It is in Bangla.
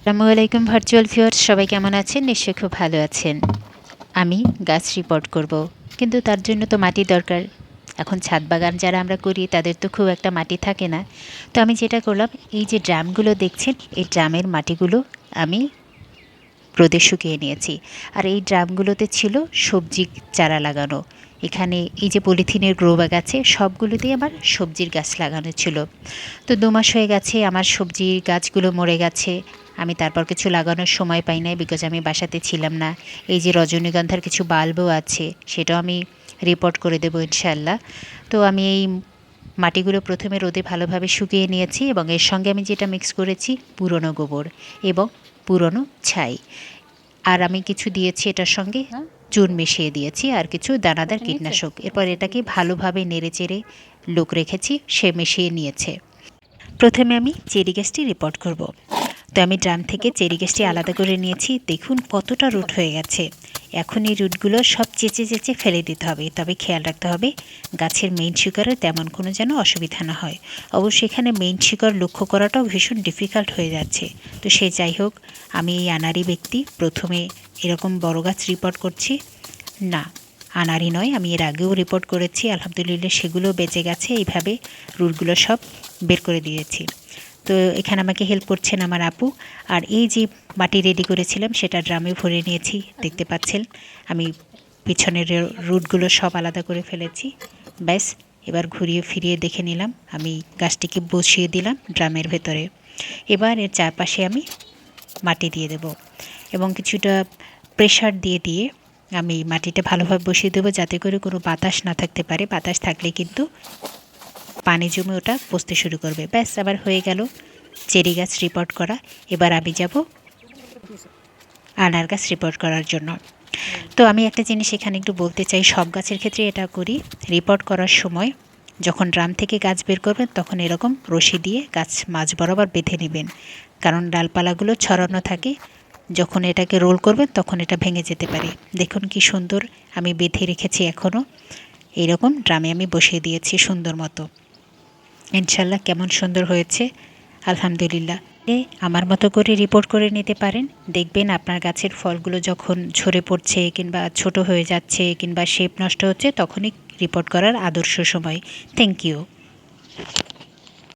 আসসালামু আলাইকুম ভার্চুয়াল ভিউয়ার্স, সবাই কেমন আছেন? নিশ্চয়ই খুব ভালো আছেন। আমি গাছ রিপোর্ট করব, কিন্তু তার জন্য তো মাটি দরকার। এখন ছাদ বাগান যারা আমরা করি তাদের তো খুব একটা মাটি থাকে না। তো আমি যেটা করলাম, এই যে ড্রামগুলো দেখছেন, এই ড্রামের মাটিগুলো আমি রোদে শুকিয়ে নিয়েছি। আর এই ড্রামগুলোতে ছিল সবজি চারা লাগানো। এখানে এই যে পলিথিনের গ্রো ব্যাগ আছে, সবগুলোতেই আমার সবজির গাছ লাগানো ছিল। তো 2 মাস হয়ে গেছে, আমার সবজির গাছগুলো মরে গেছে। আমি তারপর কিছু লাগানোর সময় পাই নাই, বিকজ আমি বাসাতে ছিলাম না। এই যে রজনীগন্ধার কিছু বাল্বও আছে, সেটাও আমি রিপোর্ট করে দেবো ইনশাআল্লাহ। তো আমি এই মাটিগুলো প্রথমে রোদে ভালোভাবে শুকিয়ে নিয়েছি, এবং এর সঙ্গে আমি যেটা মিক্স করেছি পুরনো গোবর এবং পুরনো ছাই। আর আমি কিছু দিয়েছি এটার সঙ্গে, চুন মিশিয়ে দিয়েছি, আর কিছু দানাদার কীটনাশক। এরপর এটাকে ভালোভাবে নেড়েচেড়ে লোক রেখেছি, সে মিশিয়ে নিয়েছে। প্রথমে আমি চেরি গাছটি রিপোর্ট করব। তো আমি ড্রাম থেকে চেরি গাছটি আলাদা করে নিয়েছি। দেখুন কতটা রুট হয়ে গেছে। এখন এই রুটগুলো সব চেঁচে চেঁচে ফেলে দিতে হবে, তবে খেয়াল রাখতে হবে গাছের মেইন শিকড়ের তেমন কোনো যেন অসুবিধা না হয়। অবশ্যই এখানে মেইন শিকড় লক্ষ্য করাটাও ভীষণ ডিফিকাল্ট হয়ে যাচ্ছে। তো সে যাই হোক, আমি এই আনাড়ি ব্যক্তি প্রথমে এরকম বড় গাছ রিপোর্ট করছি না। আনাড়ি নয়, আমি এর আগেও রিপোর্ট করেছি, আলহামদুলিল্লাহ সেগুলো বেঁচে গেছে। এইভাবে রুটগুলো সব বের করে দিয়েছি। তো এখানে আমাকে হেল্প করছেন আমার আপু। আর এই যে মাটি রেডি করেছিলাম সেটা ড্রামে ভরে নিয়েছি, দেখতে পাচ্ছেন। আমি পিছনের রুটগুলো সব আলাদা করে ফেলেছি। ব্যাস, এবার ঘুরিয়ে ফিরিয়ে দেখে নিলাম, আমি গাছটিকে বসিয়ে দিলাম ড্রামের ভেতরে। এবার এর চারপাশে আমি মাটি দিয়ে দেব, এবং কিছুটা প্রেশার দিয়ে দিয়ে আমি মাটিটা ভালোভাবে বসিয়ে দেবো, যাতে করে কোনো বাতাস না থাকতে পারে। বাতাস থাকলে কিন্তু পানি জমে ওটা পচতে শুরু করবে। ব্যাস, আবার হয়ে গেল চেরি গাছ রিপোর্ট করা। এবার আমি যাব আনার গাছ রিপোর্ট করার জন্য। তো আমি একটা জিনিস এখানে একটু বলতে চাই, সব গাছের ক্ষেত্রে এটা করি। রিপোর্ট করার সময় যখন ড্রাম থেকে গাছ বের করবেন, তখন এরকম রশি দিয়ে গাছ মাঝ বরাবর বেঁধে নেবেন, কারণ ডালপালাগুলো ছড়ানো থাকে। যখন এটাকে রোল করবেন তখন এটা ভেঙে যেতে পারে। দেখুন কি সুন্দর আমি বেঁধে রেখেছি। এখনও এইরকম ড্রামে আমি বসিয়ে দিয়েছি সুন্দর মতো। ইনশাল্লাহ কেমন সুন্দর হয়েছে, আলহামদুলিল্লাহ। আমার মতো করে রিপোর্ট করে নিতে পারেন। দেখবেন আপনার গাছের ফলগুলো যখন ঝরে পড়ছে, কিংবা ছোট হয়ে যাচ্ছে, কিংবা শেপ নষ্ট হচ্ছে, তখনই রিপোর্ট করার আদর্শ সময়। Thank you.